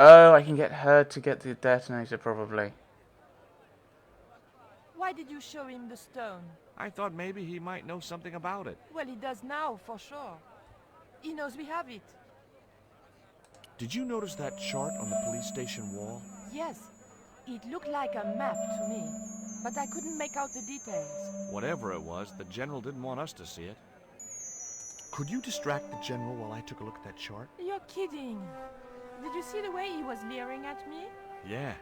Oh, I can get her to get the detonator, probably. Why did you show him the stone? I thought maybe he might know something about it. Well, he does now, for sure. He knows we have it. Did you notice that chart on the police station wall? Yes, it looked like a map to me, but I couldn't make out the details. Whatever it was, the general didn't want us to see it. Could you distract the general while I took a look at that chart? You're kidding. Did you see the way he was leering at me? Yeah,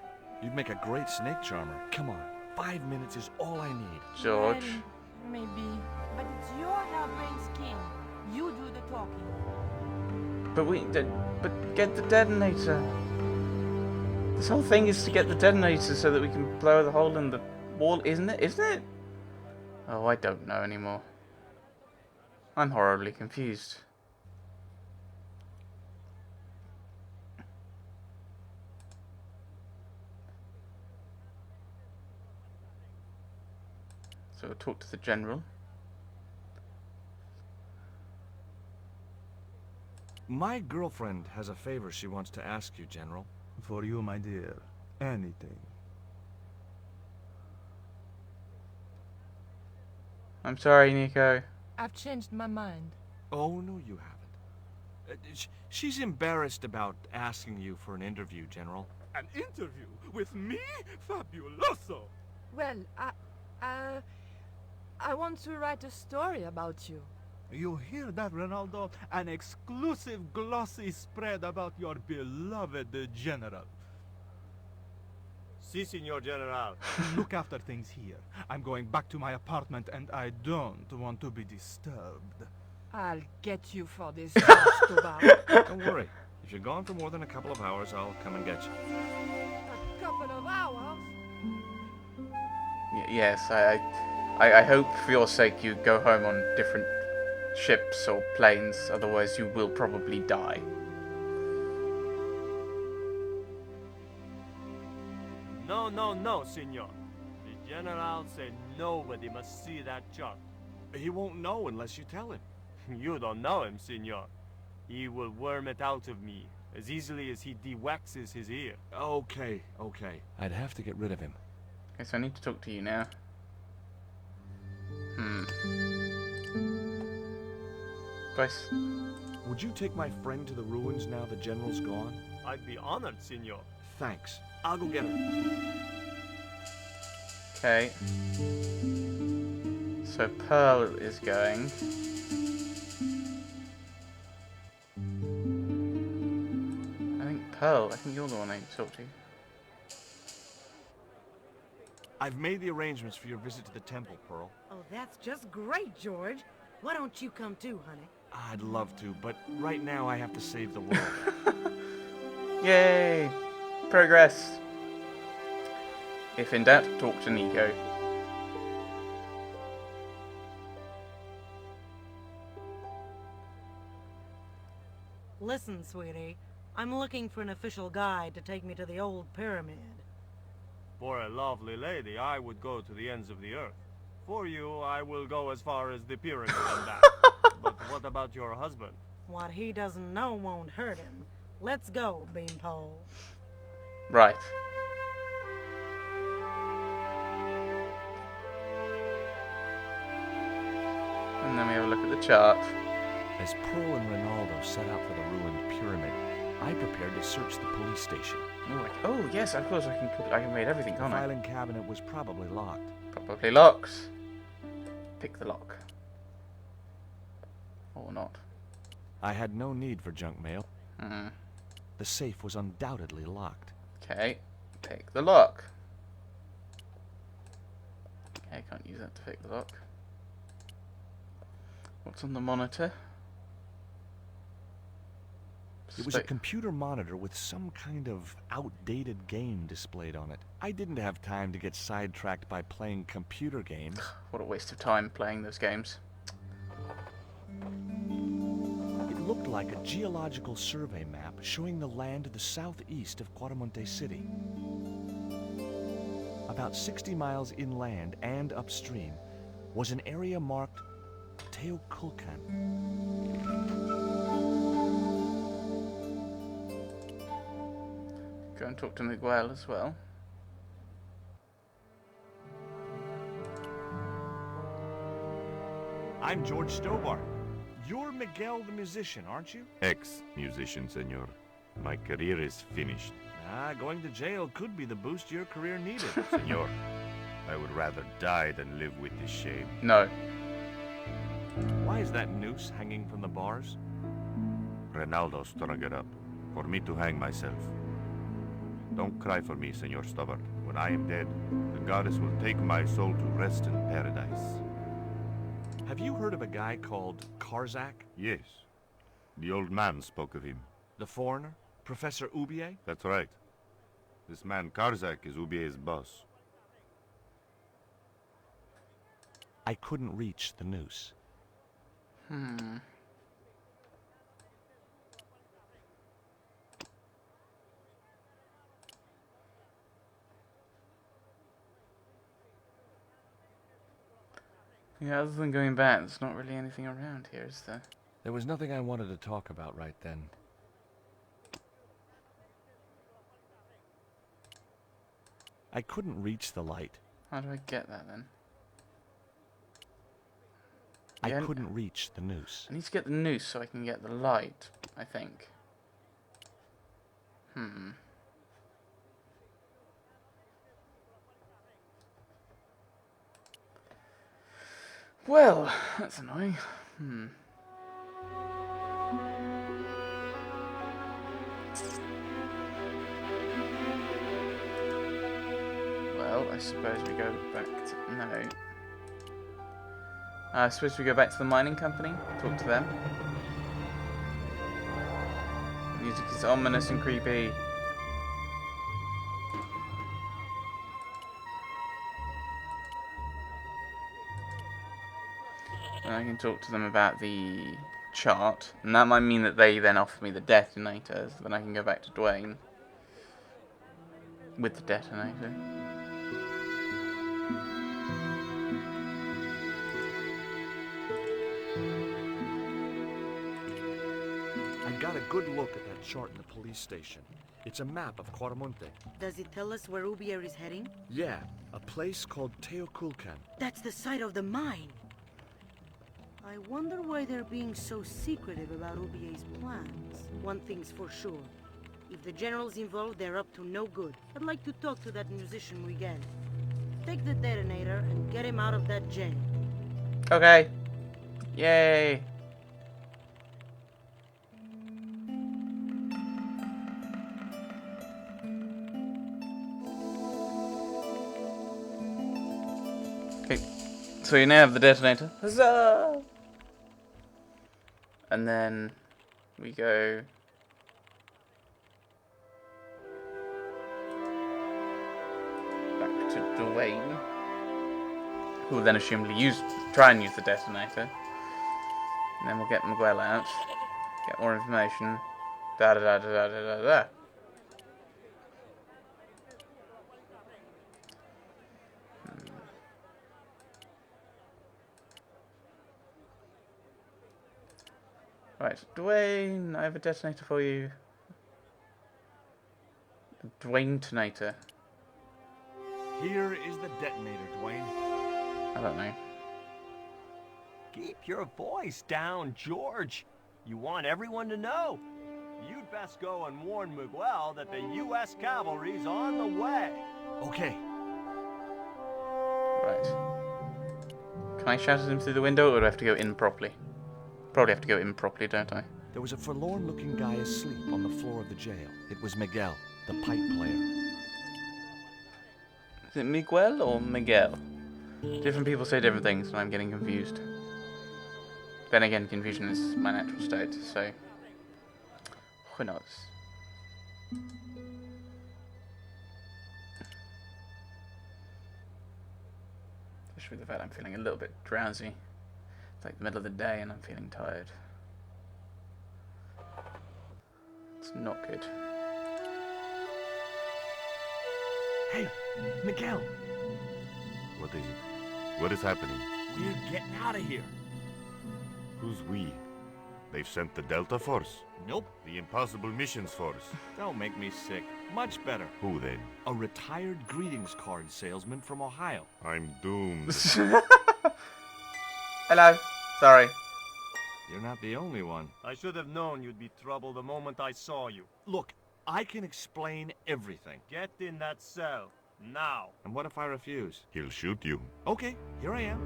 you'd make a great snake charmer. Come on, 5 minutes is all I need. George. Well, maybe. But it's your harebrained scheme. You do the talking. But get the detonator. This whole thing is to get the detonator so that we can blow the hole in the wall, isn't it? Isn't it? Oh, I don't know anymore. I'm horribly confused. So we'll talk to the general. My girlfriend has a favor she wants to ask you, General. For you, my dear. Anything. I'm sorry, Nico. I've changed my mind. Oh, no, you haven't. She's embarrassed about asking you for an interview, General. An interview with me? Fabuloso! Well, I want to write a story about you. You hear that, Ronaldo? An exclusive glossy spread about your beloved general. Si, Signor General. Look after things here. I'm going back to my apartment and I don't want to be disturbed. I'll get you for this, Tobal. Don't worry. If you're gone for more than a couple of hours, I'll come and get you. A couple of hours? Yes, I hope for your sake you go home on different ships or planes, otherwise you will probably die. No, Signor. The General said nobody must see that chart. He won't know unless you tell him. You don't know him, Signor. He will worm it out of me as easily as he de-waxes his ear. Okay. I'd have to get rid of him. Okay, so I need to talk to you now. Guys. Would you take my friend to the ruins now the General's gone? I'd be honored, Signor. Thanks. I'll go get her. Okay. So Pearl is going. I think you're the one I need to talk to. I've made the arrangements for your visit to the temple, Pearl. Oh, that's just great, George. Why don't you come too, honey? I'd love to, but right now I have to save the world. Yay! Progress! If in doubt, talk to Nico. Listen, sweetie. I'm looking for an official guide to take me to the old pyramid. For a lovely lady, I would go to the ends of the earth. For you, I will go as far as the pyramid and back. But what about your husband? What he doesn't know won't hurt him. Let's go, Beanpole. Right. And then we have a look at the chart. As Pearl and Ronaldo set out for the ruined pyramid, I prepared to search the police station. Oh yes, of course I can read everything, The can't I? filing cabinet was probably locked. Probably locks. Pick the lock. Or not. I had no need for junk mail. Hmm. The safe was undoubtedly locked. Okay, pick the lock. Okay, I can't use that to pick the lock. What's on the monitor? It was a computer monitor with some kind of outdated game displayed on it. I didn't have time to get sidetracked by playing computer games. What a waste of time playing those games. It looked like a geological survey map showing the land to the southeast of Cuaramonte City. About 60 miles inland and upstream was an area marked Teoculcan. Go and talk to Miguel as well. I'm George Stobart. You're Miguel the musician, aren't you? Ex-musician, senor. My career is finished. Going to jail could be the boost your career needed. Senor, I would rather die than live with this shame. No. Why is that noose hanging from the bars? Ronaldo strung it up for me to hang myself. Don't cry for me, Senor Stobart. When I am dead, the goddess will take my soul to rest in paradise. Have you heard of a guy called Karzak? Yes. The old man spoke of him. The foreigner? Professor Ubier? That's right. This man Karzak is Ubier's boss. I couldn't reach the noose. Yeah, other than going back, there's not really anything around here, is there? There was nothing I wanted to talk about right then. I couldn't reach the light. How do I get that then? I Yeah, couldn't reach the noose. I need to get the noose so I can get the light, I think. Well, that's annoying. Well, I suppose we go back to... No. I suppose we go back to the mining company, talk to them. Music is ominous and creepy. And I can talk to them about the chart, and that might mean that they then offer me the detonator, so then I can go back to Dwayne with the detonator. I got a good look at that chart in the police station. It's a map of Cuaramonte. Does it tell us where Ubier is heading? Yeah, a place called Teoculcan. That's the site of the mine. I wonder why they're being so secretive about Ubier's plans. One thing's for sure. If the general's involved, they're up to no good. I'd like to talk to that musician Miguel. Take the detonator and get him out of that jail. Okay. Yay. Okay. So you now have the detonator. Huzzah! And then we go back to Dwayne, who will then assumably try and use the detonator. And then we'll get Miguel out, get more information. Da da da da da da da da. Right, Dwayne, I have a detonator for you. The Dwayne-tonator. Here is the detonator, Dwayne. I don't know. Keep your voice down, George. You want everyone to know. You'd best go and warn Miguel that the U.S. cavalry's on the way. Okay. Right. Can I shout at him through the window, or do I have to go in properly? Probably have to go in properly, don't I? There was a forlorn-looking guy asleep on the floor of the jail. It was Miguel, the pipe player. Is it Miguel or Miguel? Different people say different things, and I'm getting confused. Then again, confusion is my natural state, so who knows? Especially with the fact I'm feeling a little bit drowsy. It's like the middle of the day and I'm feeling tired. It's not good. Hey, Miguel! What is it? What is happening? We're getting out of here. Who's we? They've sent the Delta Force. Nope. The Impossible Missions Force. Don't make me sick. Much better. Who then? A retired greetings card salesman from Ohio. I'm doomed. Hello. Sorry. You're not the only one. I should have known you'd be trouble the moment I saw you. Look, I can explain everything. Get in that cell. Now. And what if I refuse? He'll shoot you. Okay, here I am,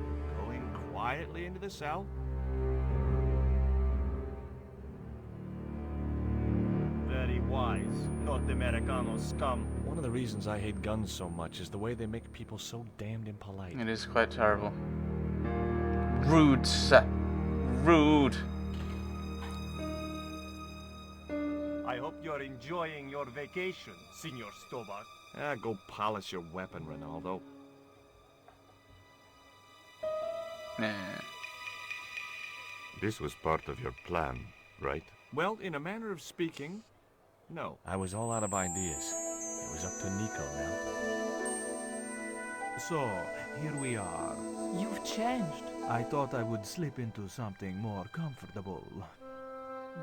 going quietly into the cell. Very wise. Not Americano scum. One of the reasons I hate guns so much is the way they make people so damned impolite. It is quite terrible. Rude, sir. Rude. I hope you're enjoying your vacation, Senor Stobart. Go polish your weapon, Ronaldo. Nah. This was part of your plan, right? Well, in a manner of speaking, no. I was all out of ideas. It was up to Nico now. So, here we are. You've changed. I thought I would slip into something more comfortable.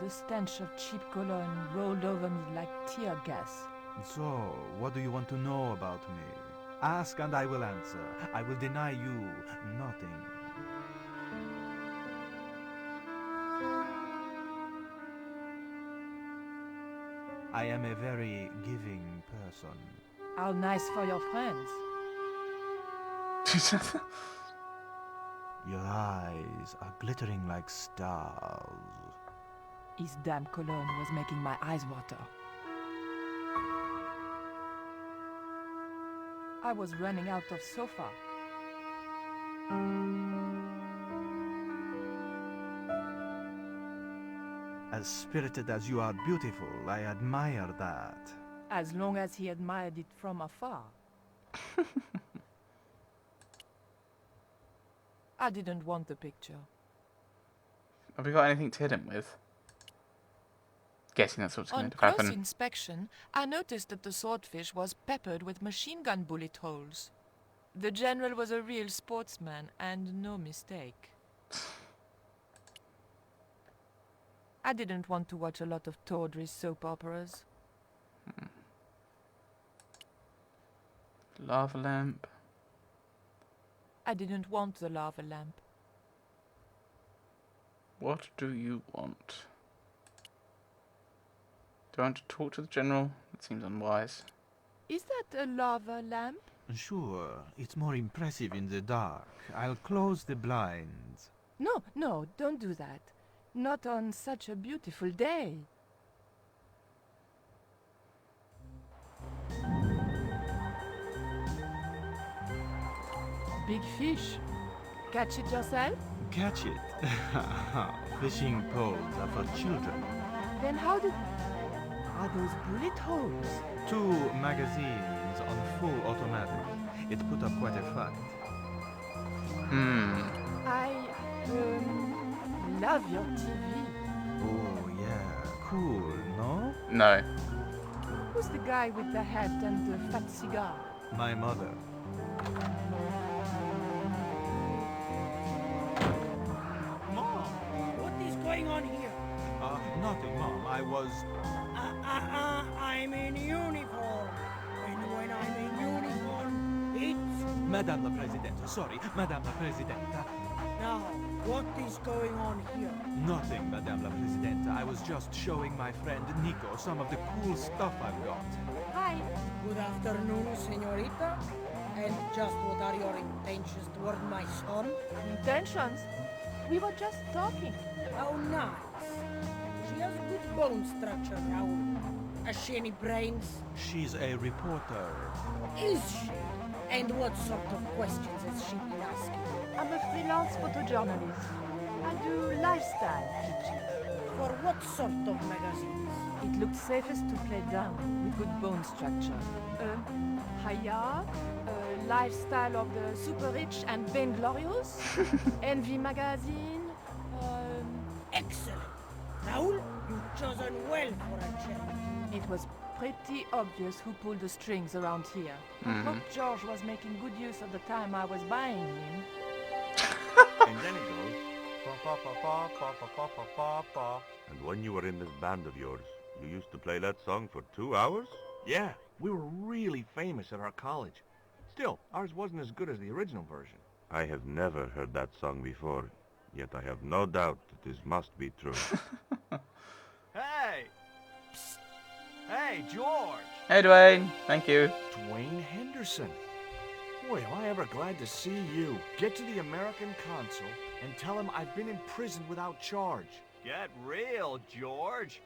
The stench of cheap cologne rolled over me like tear gas. So, what do you want to know about me? Ask and I will answer. I will deny you nothing. I am a very giving person. How nice for your friends. Your eyes are glittering like stars. His damn cologne was making my eyes water. I was running out of sofa. As spirited as you are beautiful, I admire that. As long as he admired it from afar. I didn't want the picture. Have we got anything to hit him with? Guessing that's what's going On to close happen. inspection, I noticed that the swordfish was peppered with machine gun bullet holes. The general was a real sportsman, and no mistake. I didn't want to watch a lot of tawdry soap operas. Lava lamp. I didn't want the lava lamp. What do you want? Do I want to talk to the general? That seems unwise. Is that a lava lamp? Sure, it's more impressive in the dark. I'll close the blinds. No, no, don't do that. Not on such a beautiful day. Big fish. Catch it yourself? Catch it. Fishing poles are for children. Then how did... Are those bullet holes? 2 magazines on full automatic. It put up quite a fight. I, love your TV. Oh yeah, cool, no? No. Who's the guy with the hat and the fat cigar? My mother. Mom, what is going on here? Nothing, Mom. I was... I'm in uniform. And when I'm in uniform, it's... Madame la Presidente. Sorry, Madame la Presidente. Now, what is going on here? Nothing, Madame la Presidente. I was just showing my friend Nico some of the cool stuff I've got. Hi. Good afternoon, señorita. And just what are your intentions toward my son? Intentions? We were just talking. How nice. She has good bone structure, Raoul. Has she any brains? She's a reporter. Is she? And what sort of questions has she been asking? I'm a freelance photojournalist. I do lifestyle pictures. For what sort of magazines? It looked safest to play dumb with good bone structure. Haya, lifestyle of the super rich and vainglorious, Envy magazine, Excellent. Raoul, you've chosen well for a chef. It was pretty obvious who pulled the strings around here. I hope George was making good use of the time I was buying him. And then it goes, And when you were in this band of yours, you used to play that song for 2 hours? Yeah, we were really famous at our college. Still, ours wasn't as good as the original version. I have never heard that song before, yet I have no doubt that this must be true. Hey! Psst. Hey, George! Hey, Dwayne. Thank you. Dwayne Henderson. Boy, am I ever glad to see you. Get to the American consul and tell him I've been in prison without charge. Get real, George.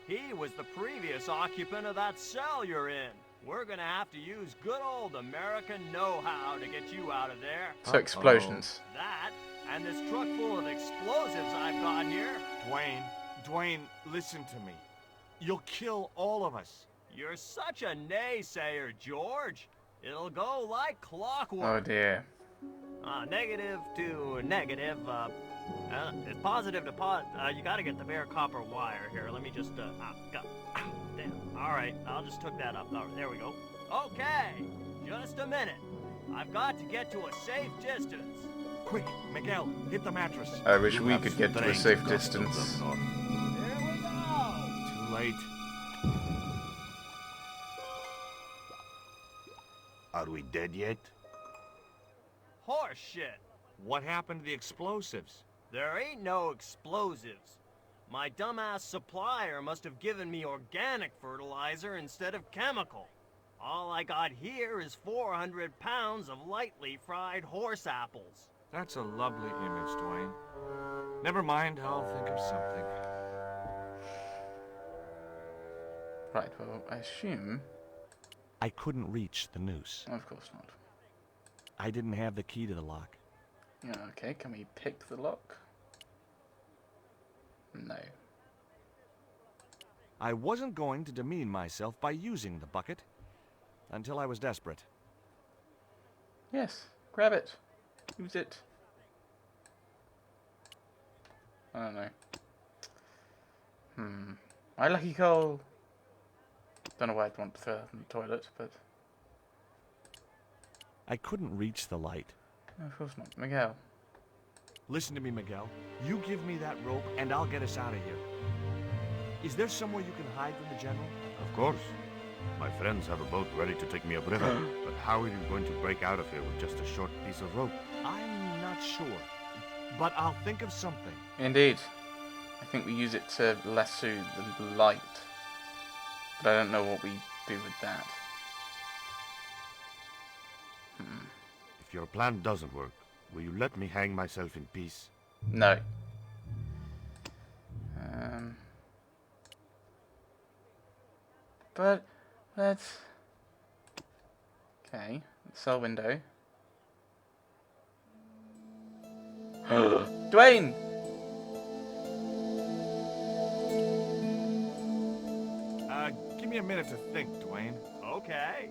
He was the previous occupant of that cell you're in. We're gonna have to use good old American know-how to get you out of there. So explosions. That, and this truck full of explosives I've got here. Dwayne, listen to me. You'll kill all of us. You're such a naysayer, George. It'll go like clockwork. Oh dear. Negative to negative, it's positive to you gotta get the bare copper wire here. Let me just, damn. Alright, I'll just hook that up. Alright, there we go. Okay, just a minute. I've got to get to a safe distance. Quick, Miguel, hit the mattress. I wish we could get to a safe distance. Here we go! Too late. Are we dead yet? Horse shit. What happened to the explosives? There ain't no explosives. My dumbass supplier must have given me organic fertilizer instead of chemical. All I got here is 400 pounds of lightly fried horse apples. That's a lovely image, Dwayne. Never mind, I'll think of something. Right, well, I assume... I couldn't reach the noose. Of course not. I didn't have the key to the lock. Yeah, okay, can we pick the lock? No. I wasn't going to demean myself by using the bucket until I was desperate. Yes, grab it. Use it. I don't know. My lucky coal. Don't know why I'd want to throw that in the toilet, but... I couldn't reach the light. No, of course not. Miguel. Listen to me, Miguel. You give me that rope and I'll get us out of here. Is there somewhere you can hide from the General? Of course. My friends have a boat ready to take me upriver. But how are you going to break out of here with just a short piece of rope? I'm not sure. But I'll think of something. Indeed. I think we use it to lasso the light. But I don't know what we do with that. If your plan doesn't work, will you let me hang myself in peace? No. But let's... Okay, cell window. Dwayne! Give me a minute to think, Dwayne. Okay.